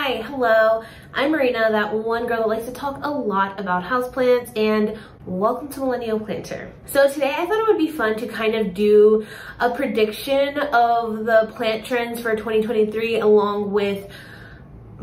Hi, hello, I'm Marina, that one girl that likes to talk a lot about houseplants, and welcome to Millennial Planter. So today I thought it would be fun to kind of do a prediction of the plant trends for 2023 along with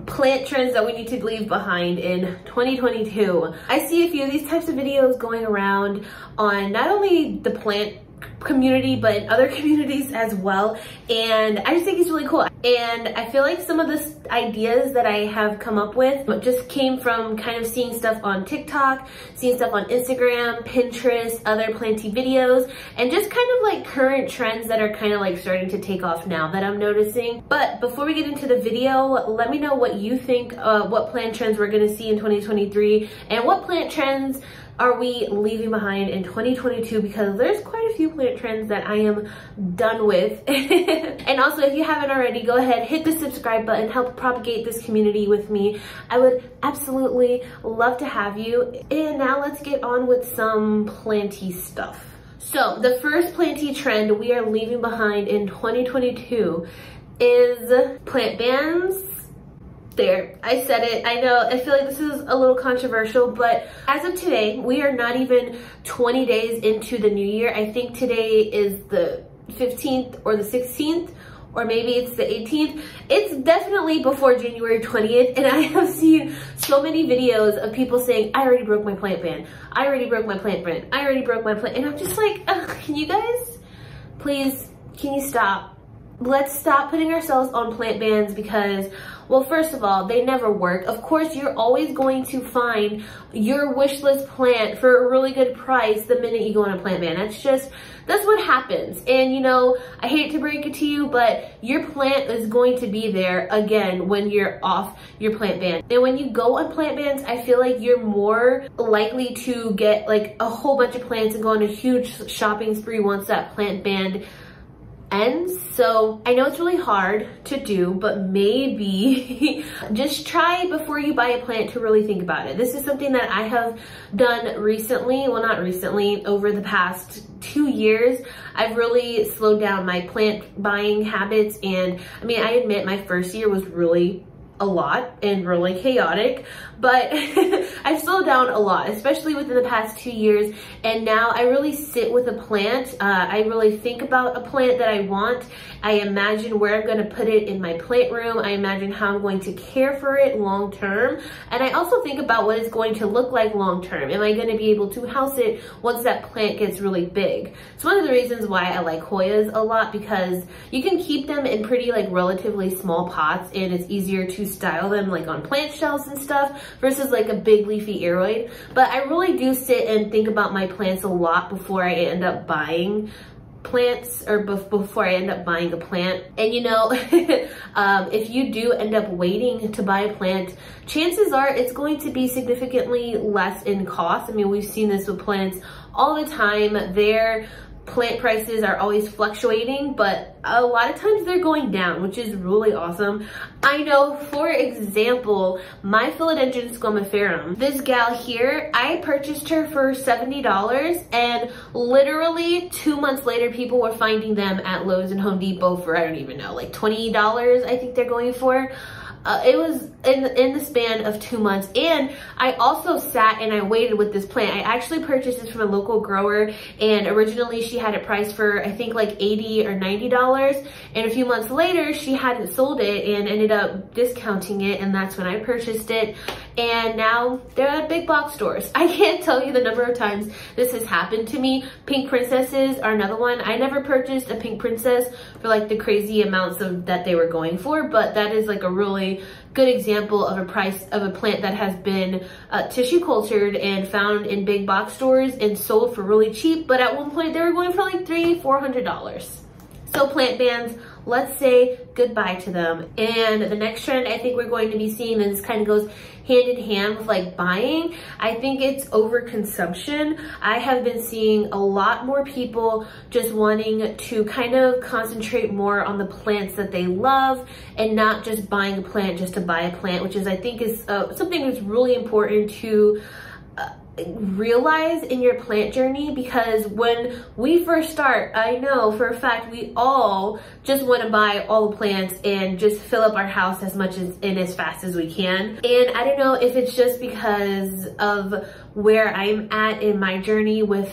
plant trends that we need to leave behind in 2022. I see a few of these types of videos going around on not only the plant community but in other communities as well, and I just think it's really cool. And I feel like some of the ideas that I have come up with just came from kind of seeing stuff on TikTok, seeing stuff on Instagram, Pinterest, other planty videos, and just kind of like current trends that are kind of like starting to take off now that I'm noticing. But before we get into the video, let me know what you think, what plant trends we're gonna see in 2023 and what plant trends are we leaving behind in 2022, because there's quite a few plant trends that I am done with. And also, if you haven't already, go ahead, hit the subscribe button, help propagate this community with me. I would absolutely love to have you. And now let's get on with some planty stuff. So the first planty trend we are leaving behind in 2022 is plant bans. There, I said it. I know, I feel like this is a little controversial, but as of today, we are not even 20 days into the new year. I think today is the 15th or the 16th, or maybe it's the 18th. It's definitely before January 20th, and I have seen so many videos of people saying, I already broke my plant ban. I already broke my plant ban. I already broke my plant, and I'm just like, can you guys, please, can you stop? Let's stop putting ourselves on plant bans because, well, first of all, they never work. Of course, you're always going to find your wish list plant for a really good price the minute you go on a plant ban. That's what happens. And you know, I hate to break it to you, but your plant is going to be there again when you're off your plant ban. And when you go on plant bans, I feel like you're more likely to get like a whole bunch of plants and go on a huge shopping spree once that plant ban ends. So I know it's really hard to do, but maybe just try before you buy a plant to really think about it. This is something that I have done recently. Well, not recently, over the past 2 years. I've really slowed down my plant buying habits, and I mean, I admit my first year was really a lot and really chaotic, but I've slowed down a lot, especially within the past 2 years. And now I really sit with a plant. I really think about a plant that I want. I imagine where I'm going to put it in my plant room. I imagine how I'm going to care for it long term. And I also think about what it's going to look like long term. Am I going to be able to house it once that plant gets really big? It's one of the reasons why I like Hoyas a lot, because you can keep them in pretty like relatively small pots, and it's easier to style them like on plant shelves and stuff versus like a big leafy aeroid. But I really do sit and think about my plants a lot before I end up buying plants, or before I end up buying a plant. And you know, if you do end up waiting to buy a plant, chances are it's going to be significantly less in cost. I mean, we've seen this with plants all the time. Their plant prices are always fluctuating, but a lot of times they're going down, which is really awesome. I know, for example, my philodendron scomiferum, this gal here, I purchased her for $70, and literally 2 months later, people were finding them at Lowe's and Home Depot for, I don't even know, like $20, I think they're going for. It was in the span of 2 months. And I also sat and I waited with this plant. I actually purchased this from a local grower, and originally she had it priced for I think like $80 or $90, and a few months later she hadn't sold it and ended up discounting it, and that's when I purchased it. And now they're at big box stores. I can't tell you the number of times this has happened to me. Pink princesses are another one. I never purchased a pink princess for like the crazy amounts that they were going for, but that is like a really good example of a price of a plant that has been tissue cultured and found in big box stores and sold for really cheap, but at one point they were going for like $300-400. So plant bans, let's say goodbye to them. And the next trend I think we're going to be seeing, and this kind of goes hand in hand with like buying, I think it's overconsumption. I have been seeing a lot more people just wanting to kind of concentrate more on the plants that they love and not just buying a plant just to buy a plant, which is, I think, is something that's really important to realize in your plant journey, because when we first start, I know for a fact we all just want to buy all the plants and just fill up our house as much and as fast as we can. And I don't know if it's just because of where I'm at in my journey with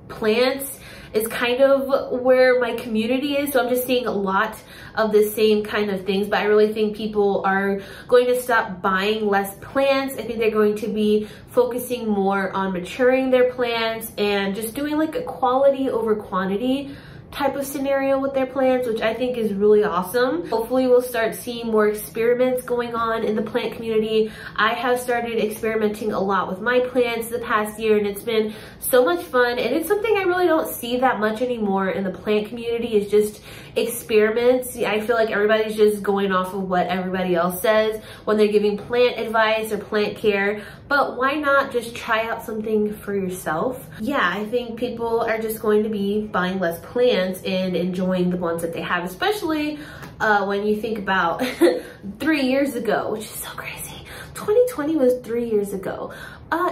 plants is kind of where my community is. So I'm just seeing a lot of the same kind of things, but I really think people are going to stop buying less plants. I think they're going to be focusing more on maturing their plants and just doing like a quality over quantity type of scenario with their plants, which I think is really awesome. Hopefully we'll start seeing more experiments going on in the plant community. I have started experimenting a lot with my plants the past year, and it's been so much fun, and it's something I really don't see that much anymore in the plant community, is just experiments. I feel like everybody's just going off of what everybody else says when they're giving plant advice or plant care, but why not just try out something for yourself? Yeah, I think people are just going to be buying less plants and enjoying the ones that they have, especially when you think about 3 years ago, which is so crazy. 2020 was 3 years ago.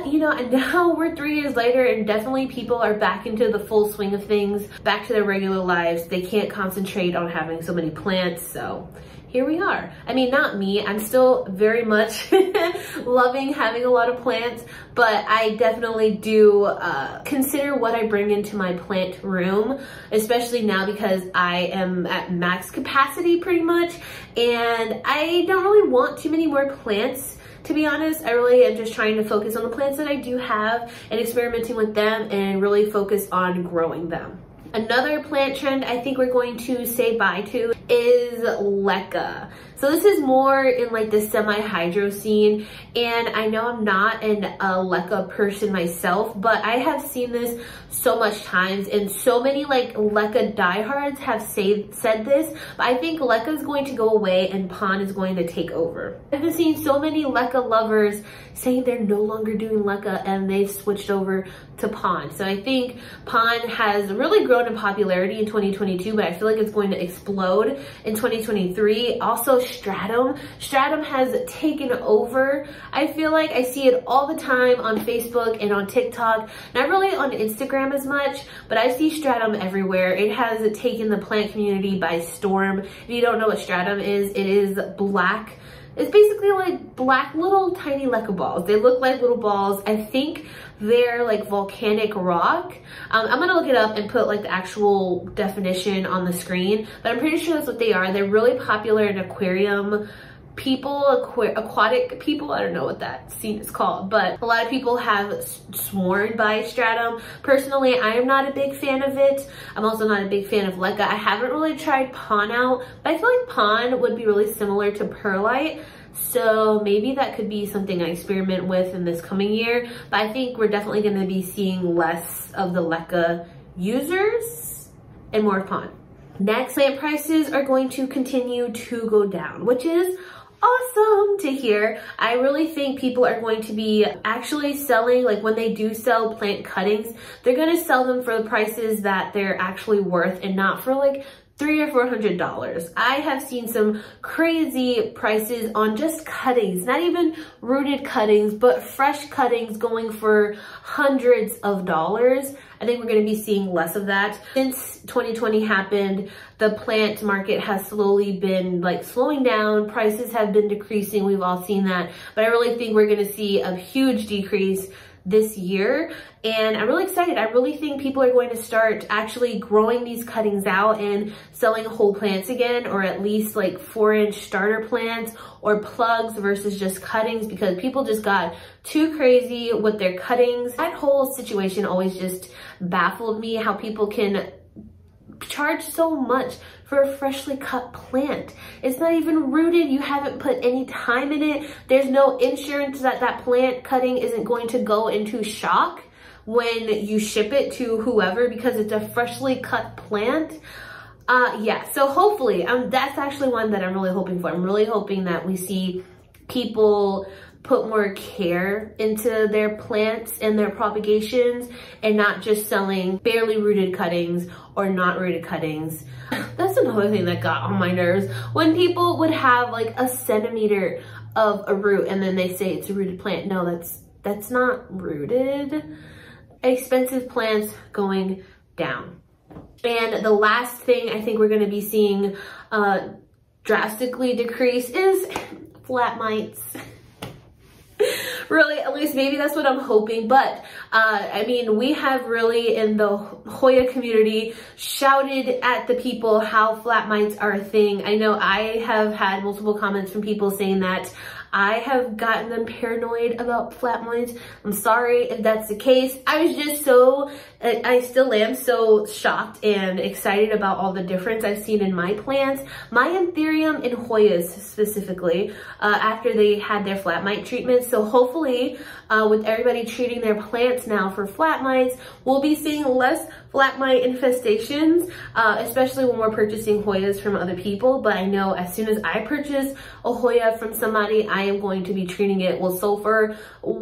You know, and now we're 3 years later, and definitely people are back into the full swing of things, back to their regular lives. They can't concentrate on having so many plants, so here we are. I mean, not me, I'm still very much loving having a lot of plants, but I definitely do consider what I bring into my plant room, especially now because I am at max capacity pretty much, and I don't really want too many more plants. To be honest, I really am just trying to focus on the plants that I do have and experimenting with them and really focus on growing them. Another plant trend I think we're going to say bye to is leca. So this is more in like the semi-hydro scene, and I know I'm not a leca person myself, but I have seen this so much times, and so many like leca diehards have said this, but I think leca is going to go away and pon is going to take over. I've been seeing so many leca lovers saying they're no longer doing leca and they've switched over to pon. So I think pon has really grown in popularity in 2022, but I feel like it's going to explode in 2023. Also stratum has taken over. I feel like I see it all the time on Facebook and on TikTok, not really on Instagram as much, but I see stratum everywhere. It has taken the plant community by storm. If you don't know what stratum is, it is black. It's basically like black little tiny leca balls. They look like little balls. I think they're like volcanic rock. I'm gonna look it up and put like the actual definition on the screen, but I'm pretty sure that's what they are. They're really popular in aquarium people, aquatic people. I don't know what that scene is called, but a lot of people have sworn by stratum. Personally, I am not a big fan of it. I'm also not a big fan of leca. I haven't really tried pon out, but I feel like pon would be really similar to perlite. So maybe that could be something I experiment with in this coming year, but I think we're definitely going to be seeing less of the leca users and more pon. Next, plant prices are going to continue to go down, which is awesome to hear. I really think people are going to be actually selling, like when they do sell plant cuttings, they're going to sell them for the prices that they're actually worth and not for like $300 or $400. I have seen some crazy prices on just cuttings, not even rooted cuttings, but fresh cuttings going for hundreds of dollars. I think we're going to be seeing less of that. Since 2020 happened, the plant market has slowly been like slowing down. Prices have been decreasing. We've all seen that, but I really think we're going to see a huge decrease this year, and I'm really excited. I really think people are going to start actually growing these cuttings out and selling whole plants again, or at least like 4-inch starter plants or plugs versus just cuttings, because people just got too crazy with their cuttings. That whole situation always just baffled me, how people can charge so much for a freshly cut plant. It's not even rooted. You haven't put any time in it. There's no insurance that that plant cutting isn't going to go into shock when you ship it to whoever, because it's a freshly cut plant. Yeah, so hopefully, that's actually one that I'm really hoping for. I'm really hoping that we see people put more care into their plants and their propagations and not just selling barely rooted cuttings or not rooted cuttings. That's another thing that got on my nerves. When people would have like a centimeter of a root and then they say it's a rooted plant. No, that's not rooted. Expensive plants going down. And the last thing I think we're going to be seeing drastically decrease is flat mites. Really, at least maybe that's what I'm hoping. But I mean, we have really in the Hoya community shouted at the people how flat mites are a thing. I know I have had multiple comments from people saying that I have gotten them paranoid about flat mites. I'm sorry if that's the case. I was just I still am so shocked and excited about all the difference I've seen in my plants, my Anthurium and Hoyas specifically, after they had their flat mite treatment. So hopefully with everybody treating their plants now for flat mites, we'll be seeing less flat mite infestations, especially when we're purchasing Hoyas from other people. But I know as soon as I purchase a Hoya from somebody, I am going to be treating it with sulfur.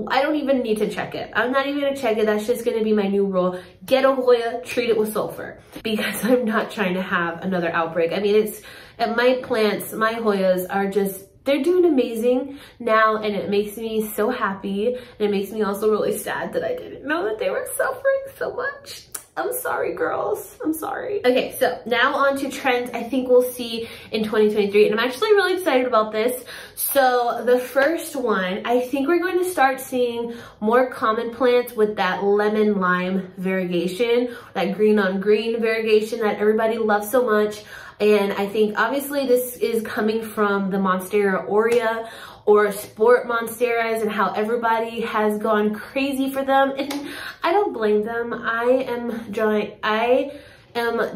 I don't even need to check it. I'm not even gonna check it. That's just gonna be my new rule. Get a Hoya, treat it with sulfur, because I'm not trying to have another outbreak. I mean, my plants, my Hoyas are just, they're doing amazing now, and it makes me so happy. And it makes me also really sad that I didn't know that they were suffering so much. I'm sorry, girls. I'm sorry. Okay, so now on to trends I think we'll see in 2023. And I'm actually really excited about this. So the first one, I think we're going to start seeing more common plants with that lemon lime variegation, that green on green variegation that everybody loves so much. And I think obviously this is coming from the Monstera aurea or sport monsteras and how everybody has gone crazy for them. And I don't blame them. I am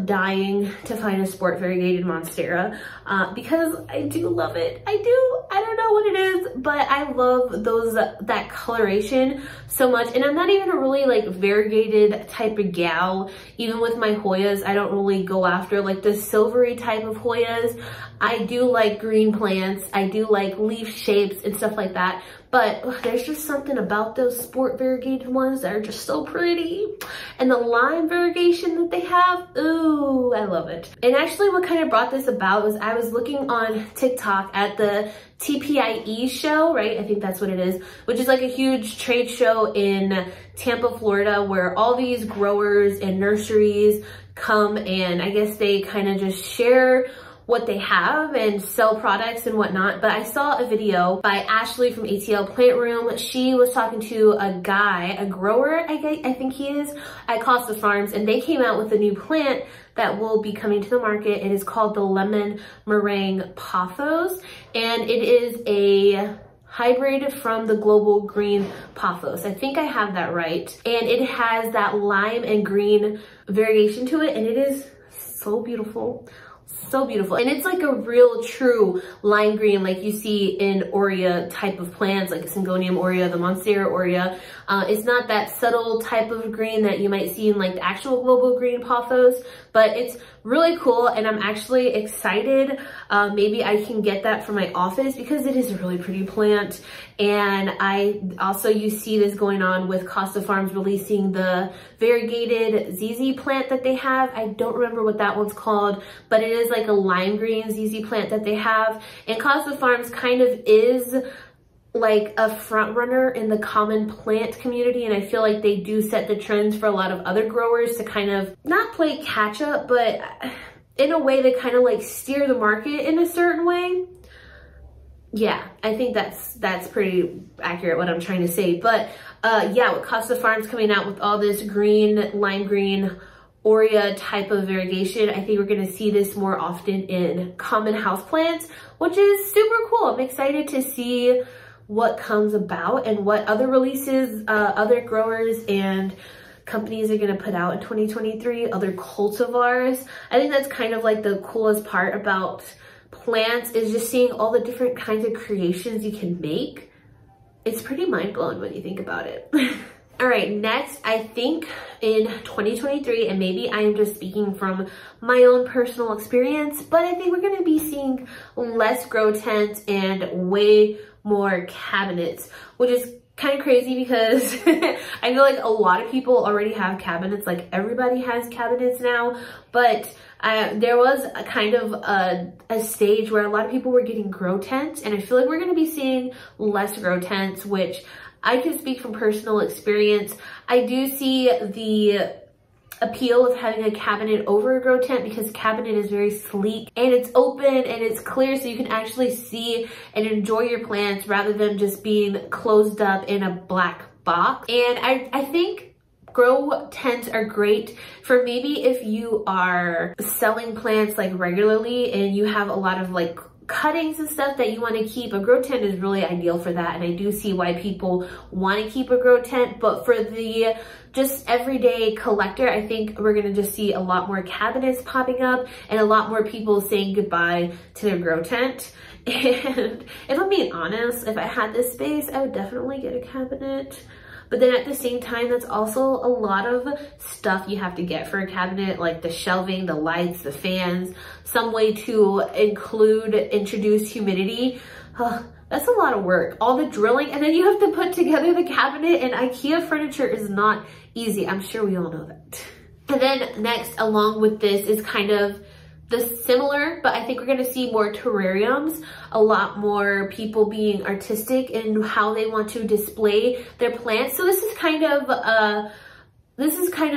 dying to find a sport variegated monstera because I do love it. I don't know what it is, but I love that coloration so much. And I'm not even a really like variegated type of gal. Even with my Hoyas, I don't really go after like the silvery type of Hoyas. I do like green plants. I do like leaf shapes and stuff like that. But there's just something about those sport variegated ones that are just so pretty. And the lime variegation that they have, ooh, I love it. And actually what kind of brought this about was I was looking on TikTok at the TPIE show, right? I think that's what it is, which is like a huge trade show in Tampa, Florida, where all these growers and nurseries come, and I guess they kind of just share what they have and sell products and whatnot. But I saw a video by Ashley from ATL Plant Room. She was talking to a guy, a grower, I think he is, at Costa Farms, and they came out with a new plant that will be coming to the market. It is called the Lemon Meringue Pothos, and it is a hybrid from the Global Green Pothos. I think I have that right. And it has that lime and green variegation to it, and it is so beautiful. So beautiful. And it's like a real true lime green like you see in aurea type of plants, like Syngonium aurea, the Monstera aurea. It's not that subtle type of green that you might see in like the actual Global Green Pothos, but it's really cool, and I'm actually excited. Maybe I can get that for my office because it is a really pretty plant. And you see this going on with Costa Farms releasing the variegated ZZ plant that they have. I don't remember what that one's called, but it is like a lime green ZZ plant that they have. And Costa Farms kind of is like a front runner in the common plant community, and I feel like they do set the trends for a lot of other growers to kind of not play catch up, but in a way they kind of like steer the market in a certain way. Yeah, I think that's pretty accurate what I'm trying to say. But yeah, with Costa Farms coming out with all this green, lime green, aurea type of variegation, I think we're gonna see this more often in common houseplants, which is super cool. I'm excited to see what comes about and what other releases other growers and companies are going to put out in 2023, other cultivars. I think that's kind of like the coolest part about plants, is just seeing all the different kinds of creations you can make. It's pretty mind-blowing when you think about it. All right, next, I think in 2023, and maybe I am just speaking from my own personal experience, but I think we're going to be seeing less grow tents and way more cabinets, which is kind of crazy because I feel like a lot of people already have cabinets. Like everybody has cabinets now, but there was a kind of a stage where a lot of people were getting grow tents, and I feel like we're going to be seeing less grow tents, which I can speak from personal experience. I do see the appeal of having a cabinet over a grow tent because cabinet is very sleek and it's open and it's clear, so you can actually see and enjoy your plants rather than just being closed up in a black box. And I think grow tents are great for maybe if you are selling plants like regularly and you have a lot of like cuttings and stuff that you want to keep. A grow tent is really ideal for that, and I do see why people want to keep a grow tent. But for the just everyday collector, I think we're going to just see a lot more cabinets popping up and a lot more people saying goodbye to their grow tent. And if I'm being honest, if I had this space, I would definitely get a cabinet. But then at the same time, that's also a lot of stuff you have to get for a cabinet, like the shelving, the lights, the fans, some way to introduce humidity. That's a lot of work. All the drilling, and then you have to put together the cabinet, and IKEA furniture is not easy. I'm sure we all know that. And then next, along with this, is kind of the similar, but I think we're gonna see more terrariums, a lot more people being artistic in how they want to display their plants. So this is kind of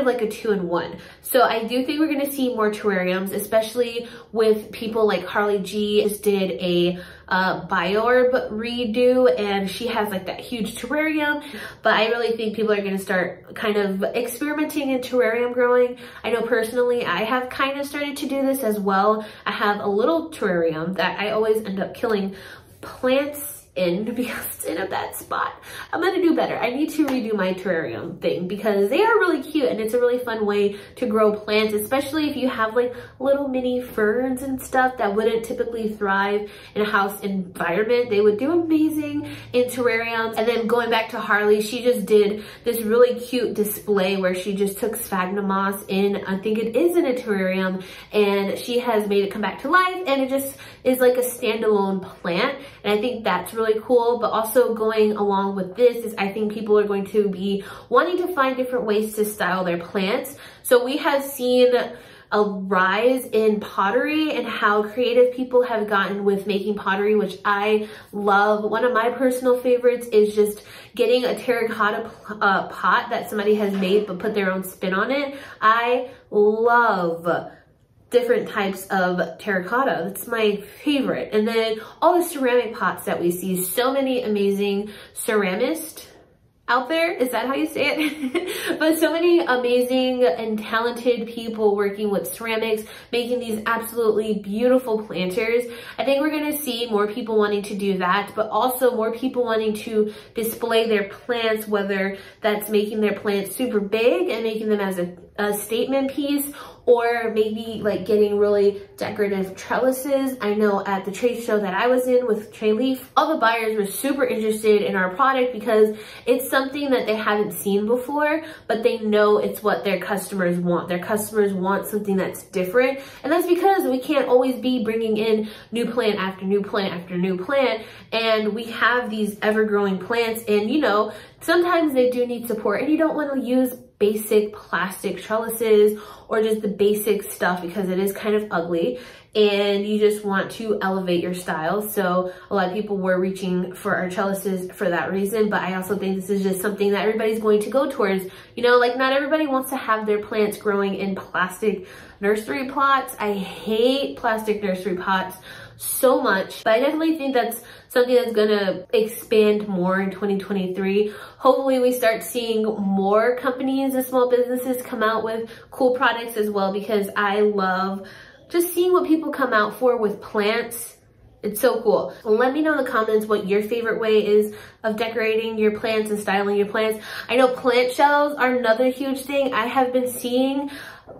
like a 2-in-1. So I do think we're gonna see more terrariums, especially with people like Harley G just did a byeee redo, and she has like that huge terrarium. But I really think people are gonna start kind of experimenting in terrarium growing. I know personally I have kind of started to do this as well. I have a little terrarium that I always end up killing plants in because it's in a bad spot. I'm gonna do better. I need to redo my terrarium thing because they are really cute and it's a really fun way to grow plants, especially if you have like little mini ferns and stuff that wouldn't typically thrive in a house environment. They would do amazing in terrariums. And then going back to Harley, she just did this really cute display where she just took sphagnum moss in, I think it is in a terrarium, and she has made it come back to life, and it just is like a standalone plant. And I think that's really cool. But also going along with this is I think people are going to be wanting to find different ways to style their plants. So we have seen a rise in pottery and how creative people have gotten with making pottery, which I love. One of my personal favorites is just getting a terracotta pot that somebody has made but put their own spin on it. I love different types of terracotta. That's my favorite. And then all the ceramic pots that we see, so many amazing ceramists out there. Is that how you say it? But so many amazing and talented people working with ceramics, making these absolutely beautiful planters. I think we're gonna see more people wanting to do that, but also more people wanting to display their plants, whether that's making their plants super big and making them as a statement piece, or maybe like getting really decorative trellises. I know at the trade show that I was in with Trade Leaf, all the buyers were super interested in our product because it's something that they haven't seen before, but they know it's what their customers want. Their customers want something that's different. And that's because we can't always be bringing in new plant after new plant after new plant. And we have these ever-growing plants, and you know, sometimes they do need support, and you don't want to use basic plastic trellises or just the basic stuff because it is kind of ugly, and you just want to elevate your style. So a lot of people were reaching for our trellises for that reason, but I also think this is just something that everybody's going to go towards. You know, like not everybody wants to have their plants growing in plastic nursery pots. I hate plastic nursery pots so much, but I definitely think that's something that's gonna expand more in 2023. Hopefully we start seeing more companies and small businesses come out with cool products as well, because I love just seeing what people come out for with plants. It's so cool. Let me know in the comments what your favorite way is of decorating your plants and styling your plants. I know plant shelves are another huge thing. I have been seeing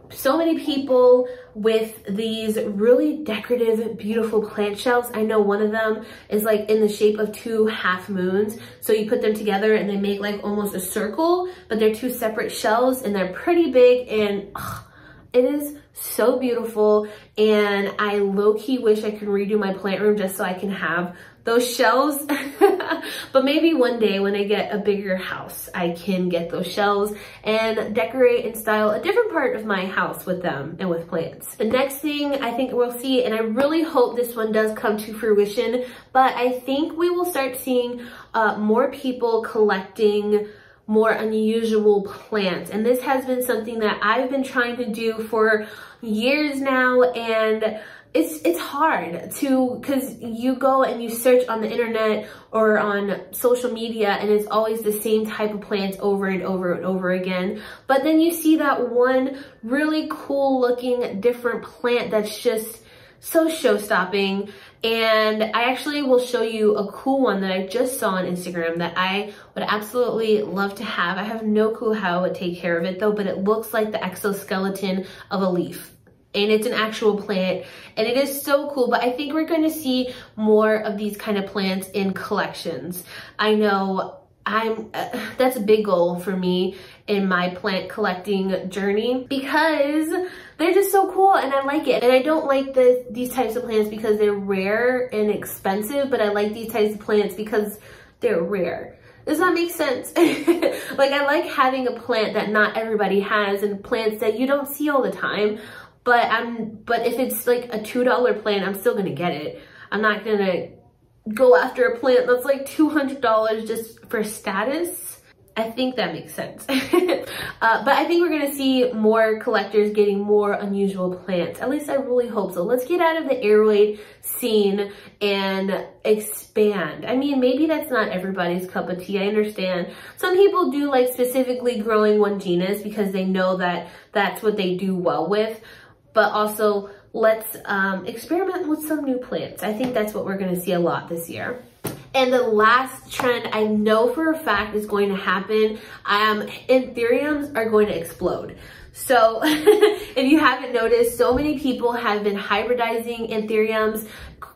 so many people with these really decorative, beautiful plant shelves. I know one of them is like in the shape of 2 half moons. So you put them together and they make like almost a circle, but they're 2 separate shelves and they're pretty big, and it is so beautiful. And I low-key wish I could redo my plant room just so I can have those shelves. But maybe one day when I get a bigger house, I can get those shelves and decorate and style a different part of my house with them and with plants. The next thing I think we'll see, and I really hope this one does come to fruition, but I think we will start seeing more people collecting more unusual plants. And this has been something that I've been trying to do for years now, and it's hard to, because you go and you search on the internet or on social media and it's always the same type of plants over and over and over again. But then you see that one really cool looking different plant that's just so show-stopping. And I actually will show you a cool one that I just saw on Instagram that I would absolutely love to have. I have no clue how I would take care of it though, but it looks like the exoskeleton of a leaf. And it's an actual plant, and it is so cool. But I think we're going to see more of these kind of plants in collections. I know that's a big goal for me in my plant collecting journey, because they're just so cool and I like it. And I don't like these types of plants because they're rare and expensive, but I like these types of plants because they're rare. Does that make sense? Like, I like having a plant that not everybody has and plants that you don't see all the time. But if it's like a $2 plant, I'm still gonna get it. I'm not gonna go after a plant that's like $200 just for status. I think that makes sense. But I think we're gonna see more collectors getting more unusual plants. At least I really hope so. Let's get out of the airway scene and expand. I mean, maybe that's not everybody's cup of tea, I understand. Some people do like specifically growing one genus because they know that that's what they do well with. But also, let's experiment with some new plants. I think that's what we're gonna see a lot this year. And the last trend I know for a fact is going to happen, Anthuriums are going to explode. So if you haven't noticed, so many people have been hybridizing Anthuriums,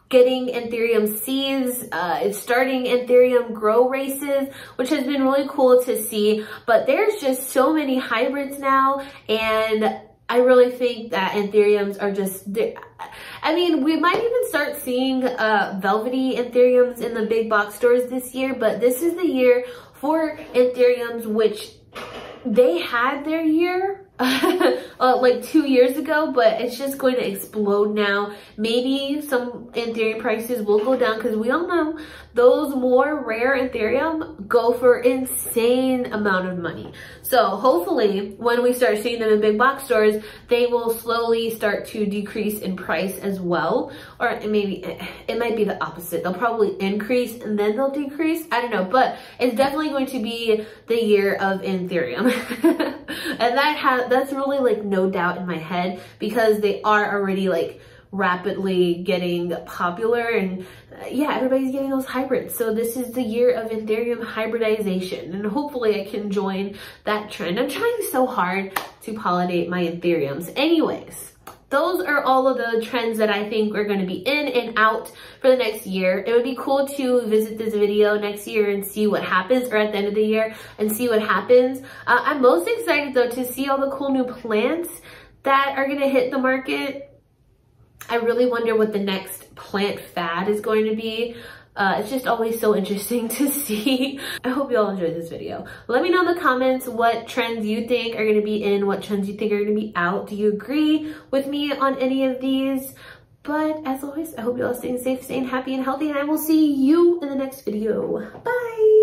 getting Anthurium seeds, starting Anthurium grow races, which has been really cool to see. But there's just so many hybrids now, and I really think that Anthuriums are just, I mean, we might even start seeing velvety Anthuriums in the big box stores this year, but this is the year for Anthuriums, which they had their year like 2 years ago, but it's just going to explode now. Maybe some Anthurium prices will go down because we all know those more rare Anthurium go for insane amount of money. So hopefully when we start seeing them in big box stores, they will slowly start to decrease in price as well. Or maybe it might be the opposite. They'll probably increase and then they'll decrease. I don't know, but it's definitely going to be the year of Anthurium. And that's really like no doubt in my head, because they are already like rapidly getting popular, and yeah, everybody's getting those hybrids. So this is the year of Anthurium hybridization, and hopefully I can join that trend. I'm trying so hard to pollinate my Anthuriums. Anyways, those are all of the trends that I think are going to be in and out for the next year. It would be cool to visit this video next year and see what happens, or at the end of the year and see what happens. I'm most excited though to see all the cool new plants that are going to hit the market. I really wonder what the next plant fad is going to be. It's just always so interesting to see. I hope you all enjoyed this video. Let me know in the comments what trends you think are gonna be in, what trends you think are gonna be out. Do you agree with me on any of these? But as always, I hope you all staying safe, staying happy and healthy, and I will see you in the next video. Bye.